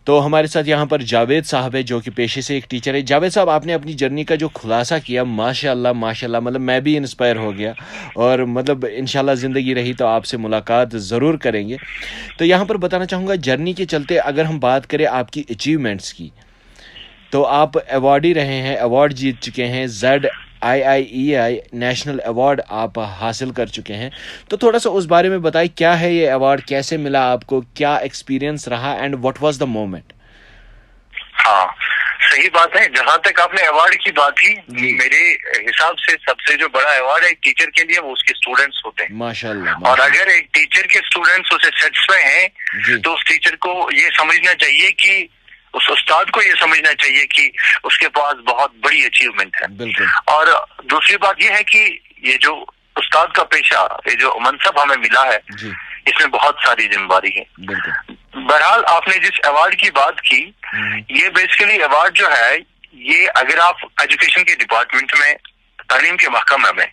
तो हमारे साथ यहाँ पर जावेद साहब है जो कि पेशे से एक टीचर है। जावेद साहब, आपने अपनी जर्नी का जो खुलासा किया, माशाल्लाह माशाल्लाह, मतलब मैं भी इंस्पायर हो गया और मतलब इंशाल्लाह ज़िंदगी रही तो आपसे मुलाकात ज़रूर करेंगे। तो यहाँ पर बताना चाहूँगा, जर्नी के चलते अगर हम बात करें आपकी अचीवमेंट्स की, तो आप अवार्डी रहे हैं, अवार्ड जीत चुके हैं, ZIIEI नेशनल अवार्ड आप हासिल कर चुके हैं। तो थोड़ा सा उस बारे में बताइए, क्या है ये अवार्ड, कैसे मिला आपको, क्या एक्सपीरियंस रहा and what was the moment? हाँ, सही बात है। जहाँ तक आपने अवार्ड की बात की, मेरे हिसाब से सबसे जो बड़ा अवार्ड है एक टीचर के लिए वो उसके स्टूडेंट्स होते हैं। माशाल्लाह। और अगर एक टीचर के स्टूडेंट्स उसे सेटिस्फाई हैं तो उस टीचर को ये समझना चाहिए कि उस उस्ताद को ये समझना चाहिए कि उसके पास बहुत बड़ी अचीवमेंट है। और दूसरी बात ये है कि ये जो उस्ताद का पेशा, ये जो मनसब हमें मिला है, इसमें बहुत सारी जिम्मेदारी है। बहरहाल आपने जिस अवार्ड की बात की, ये बेसिकली अवार्ड जो है, ये अगर आप एजुकेशन के डिपार्टमेंट में, तालीम के महकमा में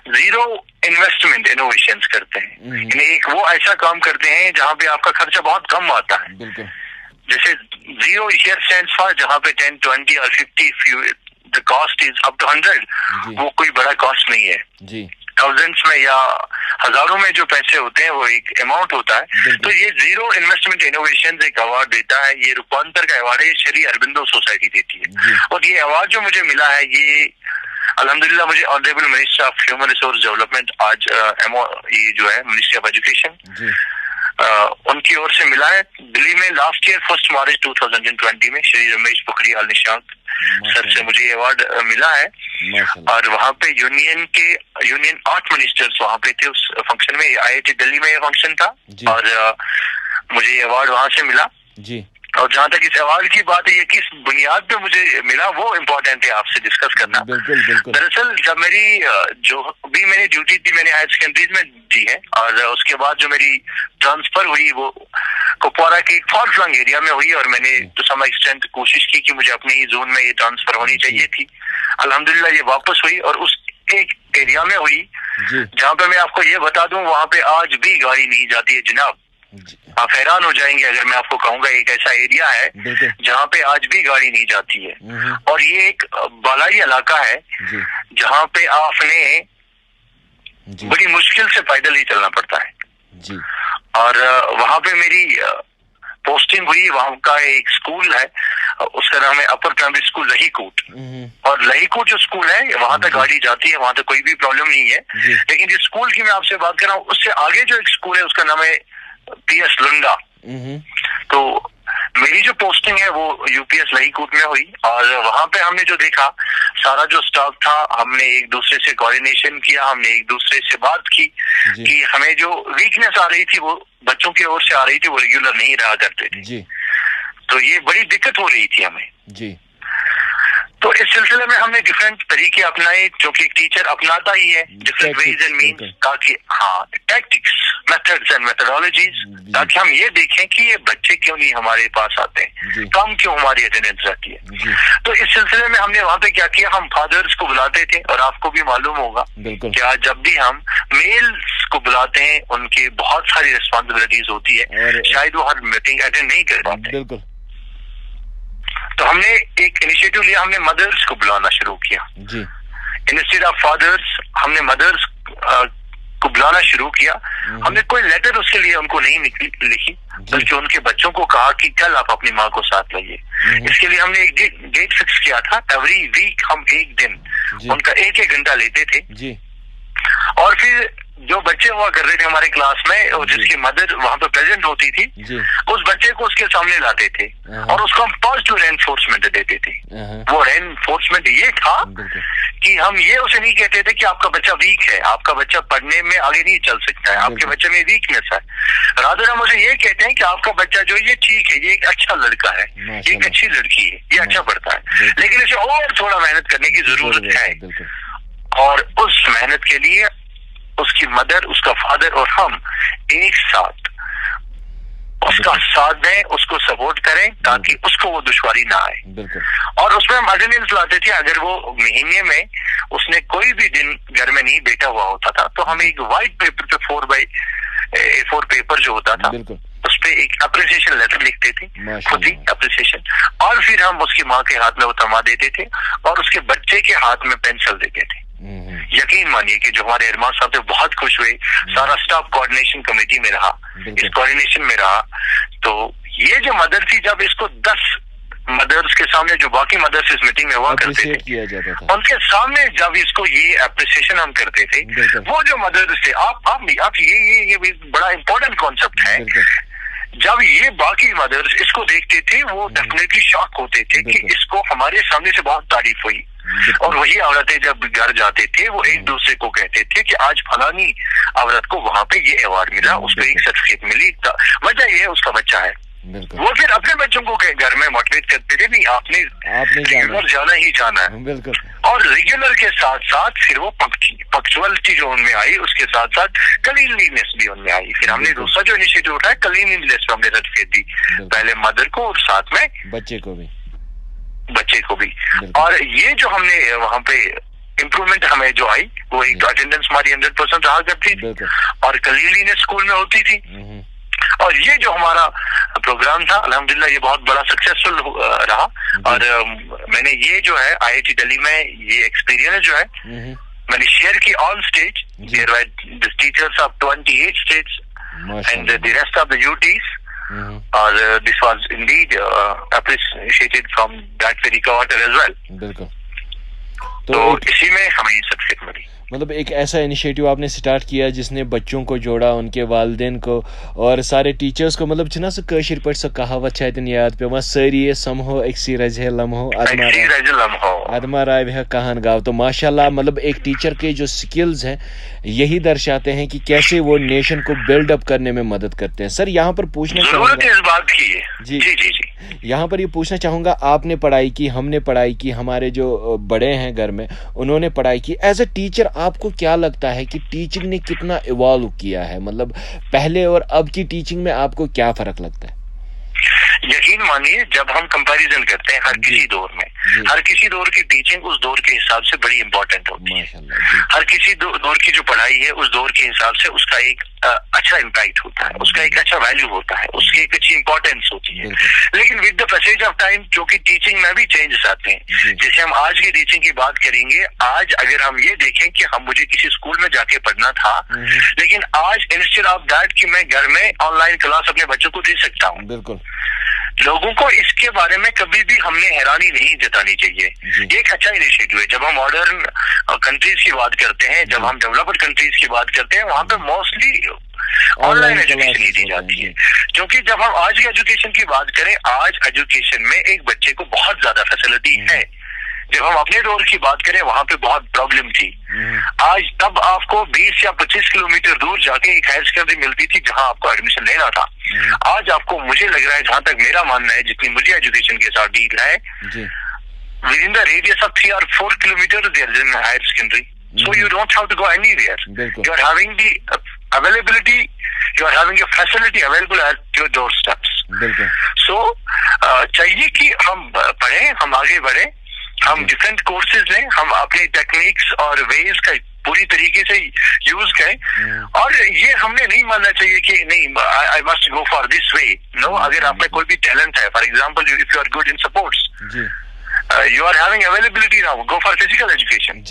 जीरो इन्वेस्टमेंट इनोवेशंस करते हैं, यानी एक वो ऐसा काम करते हैं जहाँ पे आपका खर्चा बहुत कम आता है। जैसे जीरो हियर स्टैंड्स फॉर, जहाँ पे 10, 20 और 50 the cost is up to 100, वो कोई बड़ा कॉस्ट नहीं है। थाउजेंड्स में या हजारों में जो पैसे होते हैं वो एक अमाउंट होता है। तो ये जीरो इन्वेस्टमेंट इनोवेशन एक अवार्ड देता है, ये रूपांतर का अवार्ड है, श्री अरबिंदो सोसाइटी देती है। और ये अवार्ड जो मुझे मिला है, ये अल्हम्दुलिल्लाह मुझे honourable minister of human resource development, आज ये जो है मिनिस्ट्री ऑफ एजुकेशन, उनकी ओर से मिला है। दिल्ली में लास्ट ईयर 1 मार्च 2020 में श्री रमेश पोखरियाल निशंक सर से मुझे ये अवार्ड मिला है। और वहाँ पे यूनियन 8 मिनिस्टर्स वहाँ पे थे उस फंक्शन में। IIT दिल्ली में ये फंक्शन था और मुझे ये अवार्ड वहाँ से मिला। और जहाँ तक इस अवार्ड की बात है, ये किस बुनियाद पे मुझे मिला वो इम्पोर्टेंट है आपसे डिस्कस करना। दरअसल जब मेरी जो भी मैंने ड्यूटी थी, मैंने हायर सेकेंडरीज में दी है, और उसके बाद जो मेरी ट्रांसफर हुई वो कुपवारा के एक फॉर फ्लंग एरिया में हुई, और मैंने टू सम एक्सटेंट कोशिश की कि मुझे अपने ही जोन में ये ट्रांसफर होनी चाहिए थी। अल्हम्दुलिल्लाह ये वापस हुई, और उस एक एरिया में हुई जहाँ पे मैं आपको ये बता दूं, वहाँ पे आज भी गाड़ी नहीं जाती है जनाब। आप हैरान हो जाएंगे अगर मैं आपको कहूंगा, एक ऐसा एरिया है जहाँ पे आज भी गाड़ी नहीं जाती है। और ये एक बालाई इलाका है जहाँ पे आपने बड़ी मुश्किल से पैदल ही चलना पड़ता है। और वहाँ पे मेरी पोस्टिंग हुई। वहाँ का एक स्कूल है, उसका नाम है अपर प्राइमरी स्कूल लहीकोट। और लहीकोट जो स्कूल है, वहां तक गाड़ी जाती है, वहां तक कोई भी प्रॉब्लम नहीं है। लेकिन जिस स्कूल की मैं आपसे बात कर रहा हूँ, उससे आगे जो एक स्कूल है उसका नाम है PS लुंडा। तो मेरी जो पोस्टिंग है वो UPS लहीकोट में हुई, और वहां पे हमने जो देखा, सारा जो स्टाफ था, हमने एक दूसरे से कोऑर्डिनेशन किया, हमने एक दूसरे से बात की कि हमें जो वीकनेस आ रही थी वो बच्चों की ओर से आ रही थी, वो रेगुलर नहीं रहा करते थे। तो ये बड़ी दिक्कत हो रही थी हमें। तो इस सिलसिले में हमने डिफरेंट तरीके अपनाए, जो कि टीचर अपनाता ही है, डिफरेंट वेज एंड मीन्स, ताकि टैक्टिक्स, मेथड्स एंड मेथोडोलॉजीज, ताकि हम ये देखें कि ये बच्चे क्यों नहीं हमारे पास आते हैं, कम क्यों हमारी अटेंडेंस रहती है। तो इस सिलसिले में हमने वहाँ पे क्या किया, हम फादर्स को बुलाते थे, और आपको भी मालूम होगा कि आज जब भी हम मेल्स को बुलाते हैं, उनके बहुत सारी रिस्पॉन्सिबिलिटीज होती है, शायद वो हर मीटिंग अटेंड नहीं कर पाते। तो हमने एक इनिशिएटिव लिया, हमने मदर्स को बुलाना शुरू किया। इंस्टेड ऑफ फादर्स हमने मदर्स को बुलाना शुरू किया। हमने कोई लेटर उसके लिए उनको नहीं लिखी, बल्कि उनके बच्चों को कहा कि कल आप अपनी माँ को साथ लाइए। इसके लिए हमने एक डेट फिक्स किया था। एवरी वीक हम एक दिन उनका एक घंटा लेते थे। और फिर जो बच्चे हुआ कर रहे थे हमारे क्लास में, और जिसकी मदर वहां पे प्रेजेंट होती थी, उस बच्चे को उसके सामने लाते थे और उसको हम पॉजिटिव रेनफोर्समेंट देते थे। वो रेनफोर्समेंट ये था कि हम ये उसे नहीं कहते थे कि आपका बच्चा वीक है, आपका बच्चा पढ़ने में आगे नहीं चल सकता है, आपके बच्चे में वीकनेस है। रादर हम उसे ये कहते हैं कि आपका बच्चा जो ये ठीक है, ये एक अच्छा लड़का है, ये एक अच्छी लड़की है, ये अच्छा पढ़ता है, लेकिन इसे और थोड़ा मेहनत करने की जरूरत है। और उस मेहनत के लिए उसकी मदर, उसका फादर और हम एक साथ उसका साथ दें, उसको सपोर्ट करें, ताकि उसको वो दुश्वारी ना आए। और उसमें हम अटेंडेंस लाते थे। अगर वो महीने में उसने कोई भी दिन घर में नहीं बैठा हुआ होता था, तो हमें एक व्हाइट पेपर पे 4x A4 पेपर जो होता था, उस पे एक अप्रिसिएशन लेटर लिखते थे, खुद ही अप्रिसिएशन, और फिर हम उसकी माँ के हाथ में वो थमा देते थे और उसके बच्चे के हाथ में पेंसिल देते थे। यकीन मानिए कि जो हमारे एडमास साहब थे बहुत खुश हुए, सारा स्टाफ कोऑर्डिनेशन कमेटी में रहा, इस कोऑर्डिनेशन में रहा। तो ये जो मदर थी, जब इसको 10 मदर्स के सामने, जो बाकी मदर्स इस मीटिंग में हुआ करते थे, किया जाता था, उनके सामने जब इसको ये अप्रिसिएशन हम करते थे, वो जो मदर्स थे, आप ये बड़ा इंपॉर्टेंट कॉन्सेप्ट है। जब ये बाकी मदर्स इसको देखते थे, वो डेफिनेटली शॉक होते थे कि इसको हमारे सामने से बहुत तारीफ हुई। और वही औरतें जब घर जाते थे, वो एक दूसरे को कहते थे कि आज फलानी औरत को वहां पे ये अवार्ड मिला, उसको एक सर्टिफिकेट मिली, वजह ये है उसका बच्चा है। वो फिर अपने बच्चों को घर में मोटिवेट करते थे, नहीं आपने रेगुलर जाना ही जाना है। बिल्कुल। और रेगुलर के साथ साथ फिर वो पंक्चुअलिटी जो उनमें आई, उसके साथ साथ क्लीनलीनेस भी उनमें आई। फिर हमने दूसरा जो इनिशिएटिव उठाया, क्लीनलीनेस पे हमने सर्टिफिकेट दी, पहले मदर को और साथ में बच्चे को भी। और ये जो हमने वहां पे इम्प्रूवमेंट हमें जो आई, वो एक अटेंडेंस हमारी 100% रहा करती थी और क्लीनलीनेस स्कूल में होती थी। और ये जो हमारा प्रोग्राम था, अल्हम्दुलिल्लाह ये बहुत बड़ा सक्सेसफुल रहा। और मैंने ये जो है IIT दिल्ली में ये एक्सपीरियंस जो है मैंने शेयर की on stage. There were the teachers of 28 states and the rest of the UTs, और this was indeed appreciated from that very quarter as well. बिल्कुल। तो इसी में हमें ये सक्सेस मिली। मतलब एक ऐसा इनिशिएटिव आपने स्टार्ट किया जिसने बच्चों को जोड़ा, उनके वालिदैन को और सारे टीचर्स को। मतलब छना सो कशिर पट सो कहावत छातन याद पे सारी समहो एक्सी रजे लम्हो अदमा राय वह कहान गाव। तो माशाल्लाह, मतलब एक टीचर के जो स्किल्स हैं यही दर्शाते हैं कि कैसे वो नेशन को बिल्ड अप करने में मदद करते हैं। सर यहाँ पर पूछना चाहूंगा इस बात की है। जी। यहाँ पर ये पूछना चाहूंगा, आपने पढ़ाई की, हमने पढ़ाई की, हमारे जो बड़े हैं घर में उन्होंने पढ़ाई की। एज अ टीचर आपको क्या लगता है कि टीचिंग ने कितना इवॉल्व किया है? मतलब पहले और अब की टीचिंग में आपको क्या फर्क लगता है? यकीन मानिए, जब हम कंपैरिजन करते हैं हर किसी दौर में, हर किसी दौर की टीचिंग उस दौर के हिसाब से बड़ी इंपॉर्टेंट होती है। हर किसी दौर की जो पढ़ाई है उस दौर के हिसाब से उसका एक अच्छा इम्पैक्ट होता है, उसका एक अच्छा वैल्यू होता है, उसकी एक अच्छी इंपॉर्टेंस होती है। लेकिन with the passage of time जो कि टीचिंग में भी चेंजेस आते हैं। जैसे हम आज की टीचिंग की बात करेंगे, आज अगर हम ये देखें कि हम मुझे किसी स्कूल में जाके पढ़ना था, लेकिन आज इंस्टेड ऑफ दैट कि मैं घर में ऑनलाइन क्लास अपने बच्चों को दे सकता हूँ। बिल्कुल। लोगों को इसके बारे में कभी भी हमने हैरानी नहीं जतानी चाहिए। ये एक अच्छा इनिशिएटिव है। जब हम मॉडर्न कंट्रीज की बात करते हैं, जब हम डेवलप्ड कंट्रीज की बात करते हैं, वहां पे मोस्टली ऑनलाइन एजुकेशन ही दी जाती है। क्योंकि जब हम आज की एजुकेशन की बात करें, आज एजुकेशन में एक बच्चे को बहुत ज्यादा फैसिलिटी है। जब हम अपने दौर की बात करें, वहां पे बहुत प्रॉब्लम थी। आज तब आपको 20 या 25 किलोमीटर दूर जाके एक हायर सेकेंडरी मिलती थी जहां आपको एडमिशन लेना था। आज आपको, मुझे लग रहा है, जहां तक मेरा मानना है, जितनी मुझे एजुकेशन के साथ डील है, with in the radius of 3 or 4 kilometers there is a higher secondary, so you don't have to go anywhere. You are having the availability, you are having a facility available at your doorsteps. So चाहिए कि हम पढ़ें, हम आगे बढ़े, हम different courses लें, हम अपने टेक्निक्स और वेज का पूरी तरीके से यूज करें। और ये हमने नहीं मानना चाहिए कि नहीं I must go for this way. No, अगर आप में कोई भी टैलेंट है, for example if you are good in sports, you are having availability now, go for physical education.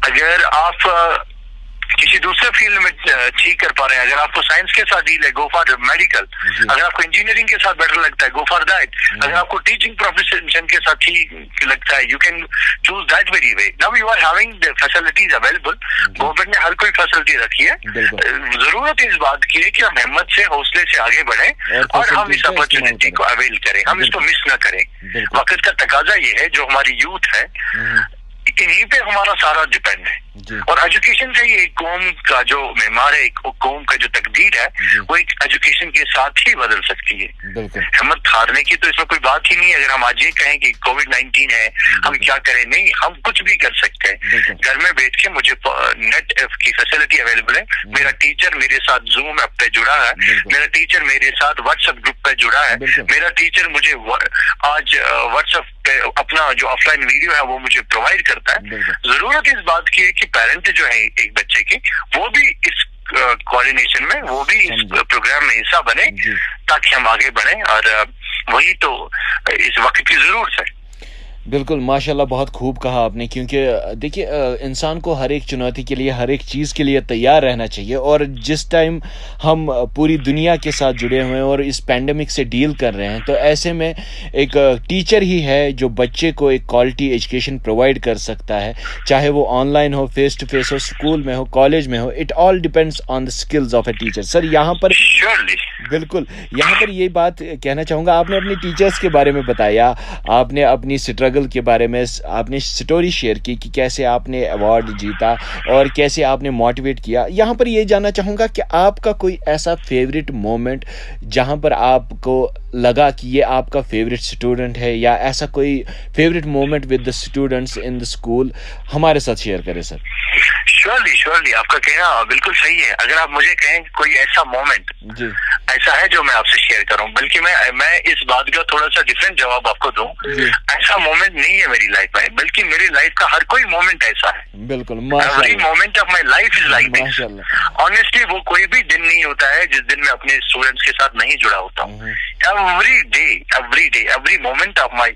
अगर आप किसी दूसरे फील्ड में ठीक कर पा रहे हैं, अगर आपको साइंस के साथ डील है, गो फॉर मेडिकल। अगर आपको इंजीनियरिंग के साथ बेटर लगता है, गो फॉर दैट। अगर आपको टीचिंग प्रोफेशन के साथ ठीक लगता है, you can choose that very way. Now you are having the facilities available. Government ने हर कोई फैसिलिटी रखी है। जरूरत इस बात की है कि हम हिम्मत से, हौसले से आगे बढ़े और हम इस अपॉर्चुनिटी को अवेल करें, हम इसको मिस ना करें। वक्त का तकाजा ये है, जो हमारी यूथ है इन्हीं पे हमारा सारा डिपेंड है। और एजुकेशन से ही एक कौम का जो मेमार है, एक कौम का जो तकदीर है, वो एक एजुकेशन के साथ ही बदल सकती है। हिम्मत हारने की तो इसमें कोई बात ही नहीं है। अगर हम आज ये कहें कि कोविड-19 है, हम क्या करें, नहीं, हम कुछ भी कर सकते हैं। घर में बैठ के मुझे नेट की फैसिलिटी अवेलेबल है, मेरा टीचर मेरे साथ जूम ऐप पे जुड़ा है, मेरा टीचर मेरे साथ व्हाट्सएप ग्रुप पे जुड़ा है, मेरा टीचर मुझे आज व्हाट्सएप पे अपना जो ऑफलाइन वीडियो है वो मुझे प्रोवाइड करता है। जरूरत इस बात की है कि पेरेंट जो है एक बच्चे के, वो भी इस कोऑर्डिनेशन में वो भी इस प्रोग्राम में हिस्सा बने ताकि हम आगे बढ़े, और वही तो इस वक्त की जरूरत है। बिल्कुल माशाल्लाह, बहुत खूब कहा आपने, क्योंकि देखिए इंसान को हर एक चुनौती के लिए, हर एक चीज़ के लिए तैयार रहना चाहिए। और जिस टाइम हम पूरी दुनिया के साथ जुड़े हुए हैं और इस पैंडेमिक से डील कर रहे हैं, तो ऐसे में एक टीचर ही है जो बच्चे को एक क्वालिटी एजुकेशन प्रोवाइड कर सकता है, चाहे वो ऑनलाइन हो, फेस टू फेस हो, स्कूल में हो, कॉलेज में हो। It all depends on the skills of a teacher. Sir यहाँ पर बिल्कुल, यहाँ पर ये बात कहना चाहूँगा, आपने अपने टीचर्स के बारे में बताया, आपने अपनी स्ट्रगल के बारे में आपने स्टोरी शेयर की कि कैसे आपने अवार्ड जीता और कैसे आपने मोटिवेट किया। यहाँ पर ये जानना चाहूँगा कि आपका कोई ऐसा फेवरेट मोमेंट जहाँ पर आपको लगा कि ये आपका फेवरेट स्टूडेंट है, या ऐसा कोई favourite moment with the students in the school, हमारे साथ शेयर करें सर। श्योरली आपका कहना बिल्कुल सही है। अगर आप मुझे कहें कोई ऐसा मोमेंट ऐसा है जो मैं आपसे शेयर करूं, बल्कि मैं इस बात का थोड़ा सा डिफरेंट जवाब आपको दूं। ऐसा मोमेंट नहीं है मेरी लाइफ में, बल्कि मेरी लाइफ का हर कोई मोमेंट ऐसा है। बिल्कुल, every moment of my life is like this. Honestly वो कोई भी दिन नहीं होता है जिस दिन मैं अपने स्टूडेंट्स के साथ नहीं जुड़ा होता हूँ। Every day every moment of my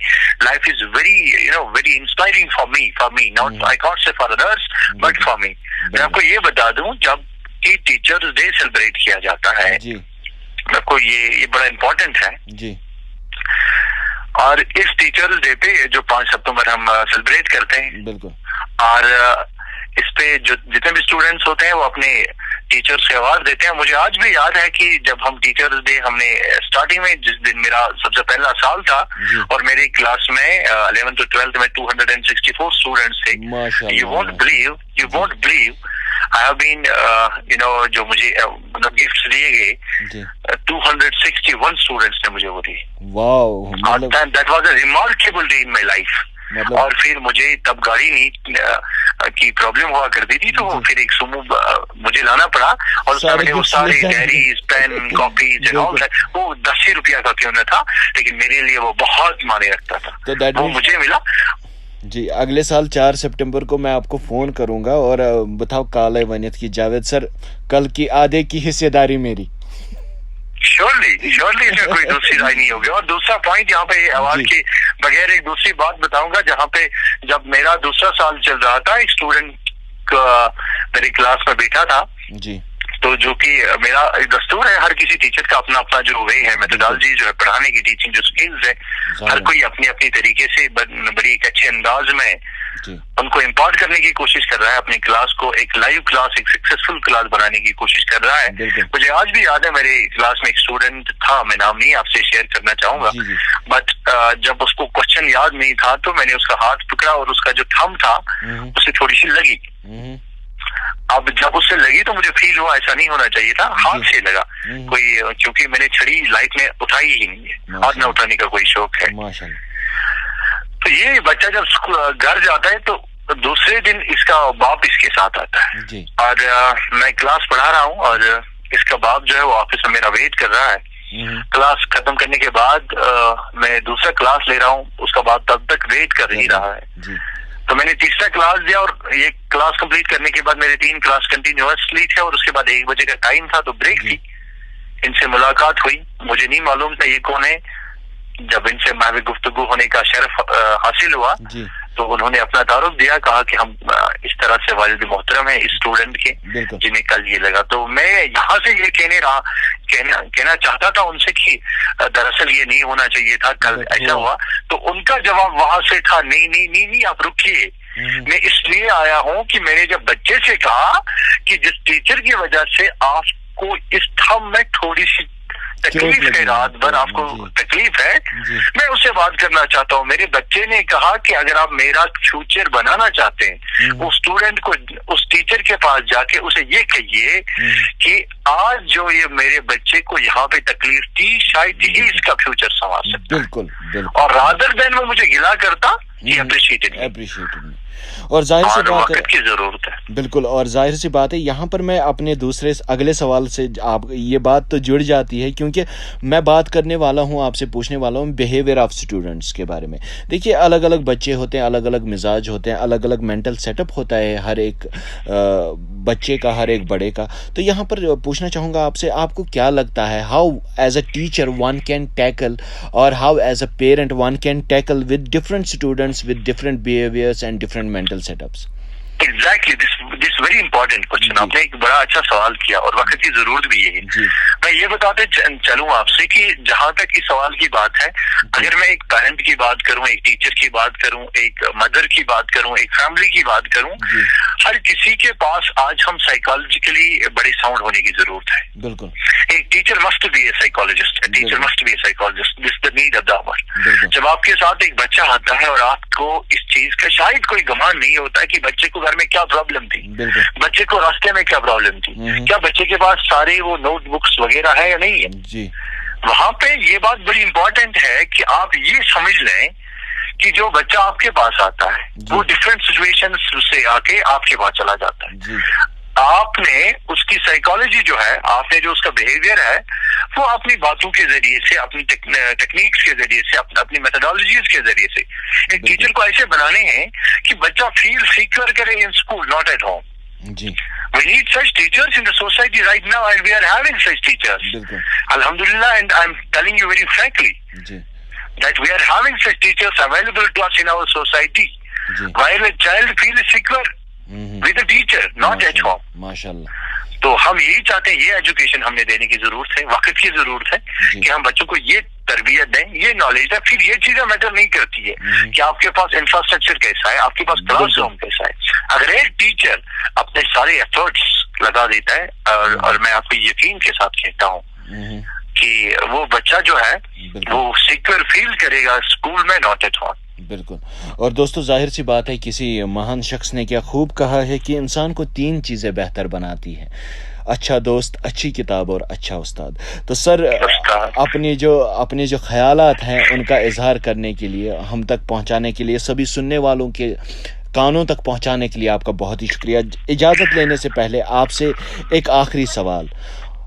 life is very inspiring for me, not I can't say for others but for me. मैं आपको ये बता दूं, जब कि टीचर्स डे सेलिब्रेट किया जाता है, आपको ये बड़ा इम्पोर्टेंट है जी। और इस टीचर्स डे पे जो 5 सितंबर हम सेलिब्रेट करते हैं, बिल्कुल, और इस पे जो जितने भी स्टूडेंट्स होते हैं वो अपने टीचर्स से अवार्ड देते हैं। मुझे आज भी याद है कि जब हम टीचर्स डे हमने स्टार्टिंग में, जिस दिन मेरा सबसे पहला साल था और मेरी क्लास में 11th to 12th में 264 स्टूडेंट्स थे। You won't believe I have been जो मुझे मतलब गिफ्ट्स दिए गए 261 स्टूडेंट्स ने मुझे वो दिए। Wow, that was a remarkable day in my life. और फिर मुझे तब गाड़ी नहीं की प्रॉब्लम हुआ करती थी, तो फिर एक सुमो मुझे लाना पड़ा, और उसमें मैंने वो सारे diaries, pen, copies and all that, वो 10 रुपया का क्यों न था, लेकिन मेरे लिए वो बहुत मायने रखता था। तो वो मुझे मिला जी। अगले साल 4 सितंबर को मैं आपको फोन करूंगा और बताओ काले वनियत की जावेद सर, कल की आधे की हिस्सेदारी मेरी। श्योरली इसमें कोई दूसरी राय नहीं होगी। और दूसरा पॉइंट यहाँ पे अवार्ड के बगैर एक दूसरी बात बताऊंगा, जहाँ पे जब मेरा दूसरा साल चल रहा था, एक स्टूडेंट मेरी क्लास में बैठा था जी। तो जो कि मेरा दस्तूर है, हर किसी टीचर का अपना अपना जो वे है, मेथोडोलॉजी जो है पढ़ाने की, टीचिंग जो स्किल्स है, हर कोई अपनी अपनी तरीके से बड़ी एक अच्छे अंदाज में उनको इम्पार्ट करने की कोशिश कर रहा है। अपनी क्लास को एक लाइव क्लास, एक सक्सेसफुल क्लास बनाने की कोशिश कर रहा है। मुझे आज भी याद है, मेरे क्लास में एक स्टूडेंट था, मैं नाम नहीं आपसे शेयर करना चाहूंगा, बट जब उसको क्वेश्चन याद नहीं था तो मैंने उसका हाथ पकड़ा और उसका जो थंब था उसे थोड़ी सी लगी। अब जब उससे लगी तो मुझे फील हुआ ऐसा नहीं होना चाहिए था, हाथ से लगा कोई, क्योंकि मैंने छड़ी लाइफ में उठाई ही नहीं है, हाथ न उठाने का कोई शौक है। तो ये बच्चा जब घर जाता है तो दूसरे दिन इसका बाप इसके साथ आता है, और मैं क्लास पढ़ा रहा हूँ और इसका बाप जो है वो ऑफिस में मेरा वेट कर रहा है। क्लास खत्म करने के बाद मैं दूसरा क्लास ले रहा हूँ, उसका बाप तब तक वेट कर ही रहा है। तो मैंने तीसरा क्लास दिया और ये क्लास कंप्लीट करने के बाद मेरे 3 क्लास कंटिन्यूअसली थे, और उसके बाद 1 बजे का टाइम था, तो ब्रेक थी। इनसे मुलाकात हुई, मुझे नहीं मालूम था ये कौन है। जब इनसे महवी गुफ्तगू होने का शर्फ हासिल हुआ तो उन्होंने अपना तारुफ दिया, कहा कि हम इस तरह से वालिद मोहतरम है इस स्टूडेंट के जिन्हें कल ये लगा। तो मैं यहाँ से ये कहना चाहता था उनसे कि दरअसल ये नहीं होना चाहिए था, कल ऐसा हुआ। तो उनका जवाब वहां से था, नहीं आप रुकिए, मैं इसलिए आया हूँ कि मैंने जब बच्चे से कहा कि जिस टीचर की वजह से आपको इस थंब में थोड़ी सी तकलीफ है, रात भर आपको तकलीफ है, मैं उससे बात करना चाहता हूँ। मेरे बच्चे ने कहा कि अगर आप मेरा फ्यूचर बनाना चाहते हैं, उस स्टूडेंट को, उस टीचर के पास जाके उसे ये कहिए कि आज जो ये मेरे बच्चे को यहाँ पे तकलीफ थी, शायद ही इसका फ्यूचर संवार सकता है। बिल्कुल। और रादर देन वो मुझे गिला करता, ही अप्रिशिएटेड। और जाहिर सी बात है, वक्त की जरूरत है। बिल्कुल, और जाहिर सी बात है यहाँ पर मैं अपने दूसरे अगले सवाल से आप ये बात तो जुड़ जाती है, क्योंकि मैं बात करने वाला हूँ, आपसे पूछने वाला हूँ बिहेवियर ऑफ स्टूडेंट्स के बारे में। देखिए, अलग अलग बच्चे होते हैं, अलग अलग मिजाज होते हैं, अलग अलग मेंटल सेटअप होता है हर एक बच्चे का, हर एक बड़े का। तो यहाँ पर पूछना चाहूँगा आपसे, आपको क्या लगता है how as a teacher one can tackle, और how as a parent one can tackle with different students with different behaviours and different mental setups? Exactly, this very important question. आपने एक बड़ा अच्छा सवाल किया और वक्त की जरूरत भी यही है। मैं ये बताते चलूं आपसे कि जहां तक इस सवाल की बात है, अगर मैं एक पेरेंट की बात करूं, एक टीचर की बात करूं, एक मदर की बात करूं, एक फैमिली की बात करूं, हर किसी के पास आज हम साइकोलॉजिकली बड़े साउंड होने की जरूरत है। बिल्कुल, एक teacher must be a psychologist, teacher must be a psychologist, this the need of the hour. जब आपके साथ एक बच्चा आता है और आपको इस चीज का शायद कोई गुमान नहीं होता है कि बच्चे को घर में क्या प्रॉब्लम थी, बच्चे को रास्ते में क्या प्रॉब्लम थी, क्या बच्चे के पास सारे वो नोटबुक्स वगैरह है या नहीं है जी। वहां पे ये बात बड़ी इंपॉर्टेंट है कि आप ये समझ लें कि जो बच्चा आपके पास आता है वो डिफरेंट सिचुएशन से आके आपके पास चला जाता है जी। आपने उसकी साइकोलॉजी जो है, आपने जो उसका बिहेवियर है, वो अपनी बातों के जरिए से, अपनी टेक्निक्स के जरिए से, अपनी मेथोडोलॉजीज के जरिए से एक टीचर को ऐसे बनाने हैं कि बच्चा फील सिक्योर करे in school, not at home जी। We need such teachers in the society right now, and we are having such teachers. Alhamdulillah, and I'm telling you very frankly that we are having such teachers available to us in our society, while a child feels secure with a teacher, not at home. माशाल्लाह। तो हम यही चाहते हैं, ये education हमने देने की जरूरत है, वक्त की जरूरत है कि हम बच्चों को ये तरबियत दें, ये नॉलेज दें। फिर ये चीजें मैटर नहीं करती है कि आपके पास इंफ्रास्ट्रक्चर कैसा है, आपके पास क्लासरूम कैसा है। अगर एक टीचर अपने सारे एफर्ट्स लगा देता है, और मैं आपको यकीन के साथ कहता हूँ कि वो बच्चा जो है वो सिक्योर फील करेगा स्कूल में, नॉट एट होम। बिल्कुल। और दोस्तों, जाहिर सी बात है, किसी महान शख्स ने क्या खूब कहा है कि इंसान को 3 चीज़ें बेहतर बनाती हैं: अच्छा दोस्त, अच्छी किताब और अच्छा उस्ताद। तो सर, अपने जो ख्यालात हैं उनका इजहार करने के लिए, हम तक पहुंचाने के लिए, सभी सुनने वालों के कानों तक पहुंचाने के लिए आपका बहुत ही शुक्रिया। इजाज़त लेने से पहले आपसे एक आखिरी सवाल,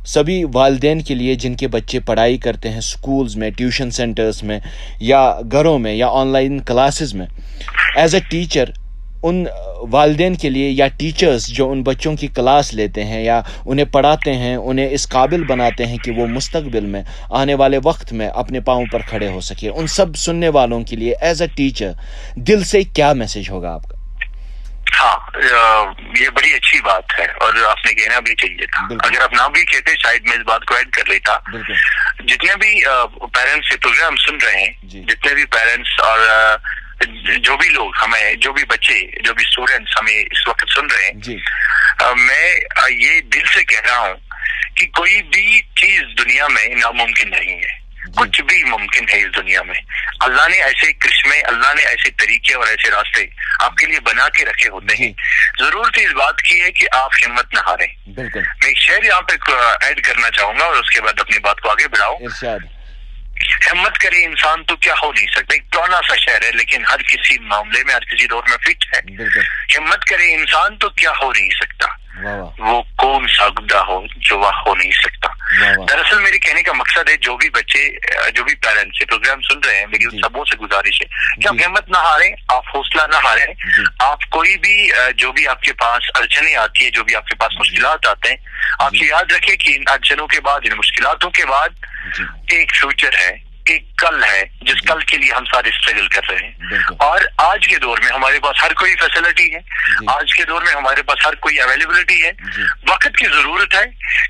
सभी वालिदैन के लिए जिनके बच्चे पढ़ाई करते हैं स्कूल्स में, ट्यूशन सेंटर्स में, या घरों में, या ऑनलाइन क्लासेस में, एज अ टीचर उन वालिदैन के लिए, या टीचर्स जो उन बच्चों की क्लास लेते हैं या उन्हें पढ़ाते हैं, उन्हें इस काबिल बनाते हैं कि वो मुस्तकबिल में, आने वाले वक्त में अपने पाँव पर खड़े हो सके, उन सब सुनने वालों के लिए एज अ टीचर दिल से क्या मैसेज होगा आपका? हाँ, ये बड़ी अच्छी बात है और आपने कहना भी चाहिए था। अगर आप ना भी कहते शायद मैं इस बात को ऐड कर लेता। जितने भी पेरेंट्स ये प्रोग्राम सुन रहे हैं, जितने भी पेरेंट्स और जो भी लोग हमें, जो भी बच्चे, जो भी स्टूडेंट्स हमें इस वक्त सुन रहे हैं, मैं ये दिल से कह रहा हूँ कि कोई भी चीज दुनिया में नामुमकिन नहीं है। कुछ भी मुमकिन है इस दुनिया में। अल्लाह ने ऐसे करिश्मे, अल्लाह ने ऐसे तरीके और ऐसे रास्ते आपके लिए बना के रखे होते हैं। जरूरत इस बात की है कि आप हिम्मत न हारें। मैं एक शेर यहाँ पे ऐड करना चाहूंगा और उसके बाद अपनी बात को आगे बढ़ाओ। हिम्मत करे इंसान तो क्या हो नहीं सकता, एक पुराना सा शेर है लेकिन हर किसी मामले में, हर किसी दौर में फिट है। हिम्मत करे इंसान तो क्या हो नहीं सकता, वो कौन सा गुदा हो जो वह हो नहीं सकता। दरअसल मेरे कहने का मकसद है, जो भी बच्चे, जो भी पेरेंट्स प्रोग्राम सुन रहे हैं, मेरी उन सबों से गुजारिश है कि आप हिम्मत ना हारें, आप हौसला ना हारें। आप कोई भी जो भी आपके पास अड़चने आती है, जो भी आपके पास मुश्किलात आते हैं, आप ये याद रखें कि इन अड़चनों के बाद, इन मुश्किलातों के बाद एक फ्यूचर है, एक कल है, जिस कल के लिए हम सारे स्ट्रगल कर रहे हैं। और आज के दौर में हमारे पास हर कोई फैसिलिटी है, आज के दौर में हमारे पास हर कोई अवेलेबिलिटी है। वक्त की जरूरत है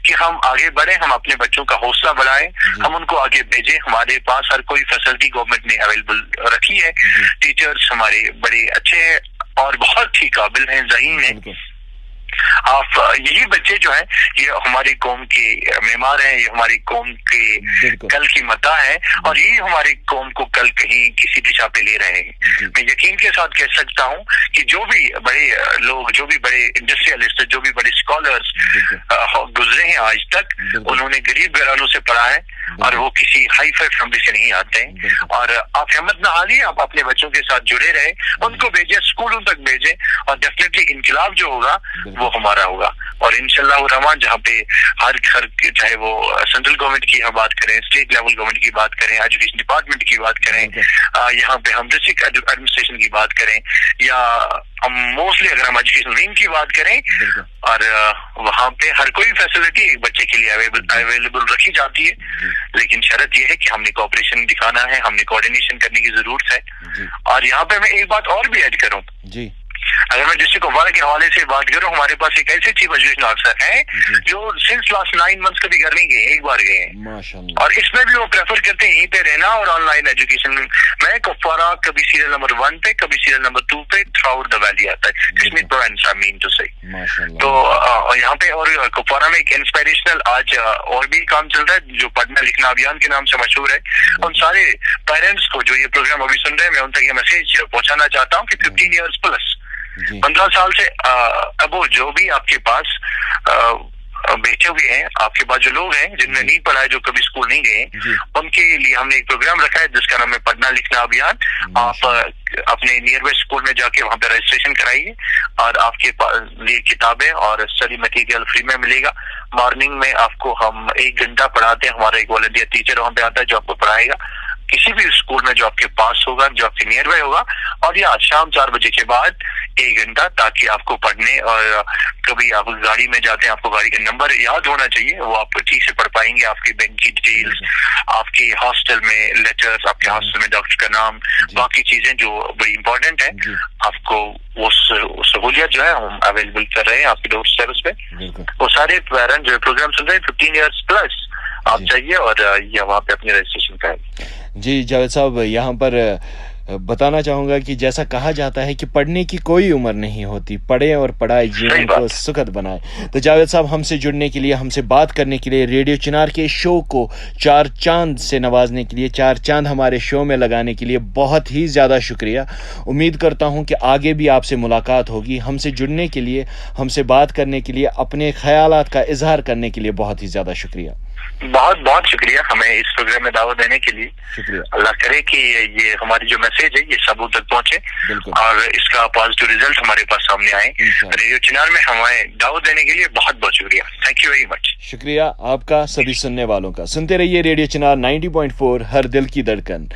कि हम आगे बढ़े, हम अपने बच्चों का हौसला बढ़ाएं, हम उनको आगे भेजें। हमारे पास हर कोई फैसिलिटी गवर्नमेंट ने अवेलेबल रखी है। टीचर्स हमारे बड़े अच्छे हैं और बहुत ही काबिल हैं, ज़हीन हैं। आप यही बच्चे जो हैं ये हमारी कौम के मेमार हैं, ये हमारी कौम के कल की मता है और ये हमारी कौम को कल कहीं किसी दिशा पे ले रहे हैं। मैं यकीन के साथ कह सकता हूँ कि जो भी बड़े लोग, जो भी बड़े इंडस्ट्रियलिस्ट, जो भी बड़े स्कॉलर्स गुजरे हैं आज तक, उन्होंने गरीब घरानों से पढ़ा है और वो किसी हाई फाई फैमिली से नहीं आते हैं। और आप हिम्मत ना हारिए, आप अपने बच्चों के साथ जुड़े रहे, उनको भेजे, स्कूलों तक भेजे और डेफिनेटली इनकलाब जो होगा वो हमारा होगा। और इंशाल्लाह रहमान जहाँ पे हर घर, चाहे वो सेंट्रल गवर्नमेंट की हम बात करें, स्टेट लेवल गवर्नमेंट की बात करें, एजुकेशन डिपार्टमेंट की बात करें, यहाँ पे हम डिस्ट्रिक्ट एडमिनिस्ट्रेशन की बात करें या हम मोस्टली अगर हम एजुकेशन विंग की बात करें, और वहाँ पे हर कोई फैसिलिटी एक बच्चे के लिए अवेलेबल रखी जाती है। लेकिन शर्त यह है कि हमने कोऑपरेशन दिखाना है, हमने कोऑर्डिनेशन करने की जरूरत है। और यहाँ पे मैं एक बात और भी ऐड करूँ जी, अगर मैं डिस्ट्रिक्ट कुपवाड़ा के हवाले से बात करूं, हमारे पास एक ऐसे चीफ एजुकेशन ऑफिसर हैं जो सिंस लास्ट 9 मंथ्स कभी घर नहीं गए, एक बार गए हैं और इसमें भी वो प्रेफर करते हैं यहीं पे रहना और ऑनलाइन एजुकेशन में कुपवाड़ा कभी सीरियल नंबर 1 पे, कभी सीरियल नंबर 2 पे थ्रू आउट द वैली आता है, Kashmir province I mean to say. तो यहाँ पे और कुपवाड़ा में एक इंस्पिरेशनल आज और भी काम चल रहा है जो पढ़ना लिखना अभियान के नाम से मशहूर है। उन सारे पेरेंट्स को जो ये प्रोग्राम अभी सुन रहे हैं, मैं उन तक ये मैसेज पहुंचाना चाहता हूँ कि 15 ईयर्स प्लस 15 साल से अब जो भी आपके पास बैठे हुए हैं, आपके पास जो लोग हैं जिनने नहीं पढ़ा है, जो कभी स्कूल नहीं गए, उनके लिए हमने एक प्रोग्राम रखा है जिसका नाम है पढ़ना लिखना अभियान। आप अपने नियर बाय स्कूल में जाके वहाँ पे रजिस्ट्रेशन कराइए और आपके लिए किताबें और स्टडी मटेरियल फ्री में मिलेगा। मॉर्निंग में आपको हम 1 घंटा पढ़ाते हैं, हमारा एक वॉलंटियर टीचर वहाँ पे आता है जो आपको पढ़ाएगा किसी भी स्कूल में जो आपके पास होगा, जो आपके नियर बाय होगा। और या शाम 4 बजे के बाद 1 घंटा, ताकि आपको पढ़ने और कभी आप गाड़ी में जाते हैं, आपको गाड़ी का नंबर याद होना चाहिए, वो आप ठीक से पढ़ पाएंगे। आपकी बैंक की डिटेल्स, आपके हॉस्टल में लेटर्स, आपके हॉस्टल में डॉक्टर का नाम, बाकी चीजें जो बड़ी इंपॉर्टेंट है, आपको वो सहूलियत जो है हम अवेलेबल कर रहे हैं आपके डोर स्टेप्स पे। वो सारे पेरेंट जो प्रोग्राम चल रहे हैं 15 ईयर्स प्लस, आप चाहिए और ये वहाँ पे अपनी रजिस्ट्रेशन करें। जी जावेद साहब, यहाँ पर बताना चाहूँगा कि जैसा कहा जाता है कि पढ़ने की कोई उम्र नहीं होती, पढ़े और पढ़ाई जीवन को सुखद बनाए। तो जावेद साहब, हमसे जुड़ने के लिए, हमसे बात करने के लिए, रेडियो चिनार के शो को 4 चांद से नवाजने के लिए, 4 चांद हमारे शो में लगाने के लिए बहुत ही ज़्यादा शुक्रिया। उम्मीद करता हूँ कि आगे भी आपसे मुलाकात होगी। हमसे जुड़ने के लिए, हमसे बात करने के लिए, अपने ख्यालात का इजहार करने के लिए बहुत ही ज़्यादा शुक्रिया। बहुत बहुत शुक्रिया हमें इस प्रोग्राम में दावत देने के लिए। शुक्रिया। अल्लाह करे कि ये हमारी जो मैसेज है ये सबूत तक पहुंचे और इसका पॉजिटिव रिजल्ट हमारे पास सामने आए। रेडियो चिनार में हमें दावत देने के लिए बहुत बहुत शुक्रिया। Thank you very much. शुक्रिया आपका, सभी सुनने वालों का। सुनते रहिए रेडियो चिनार 90.4, हर दिल की धड़कन।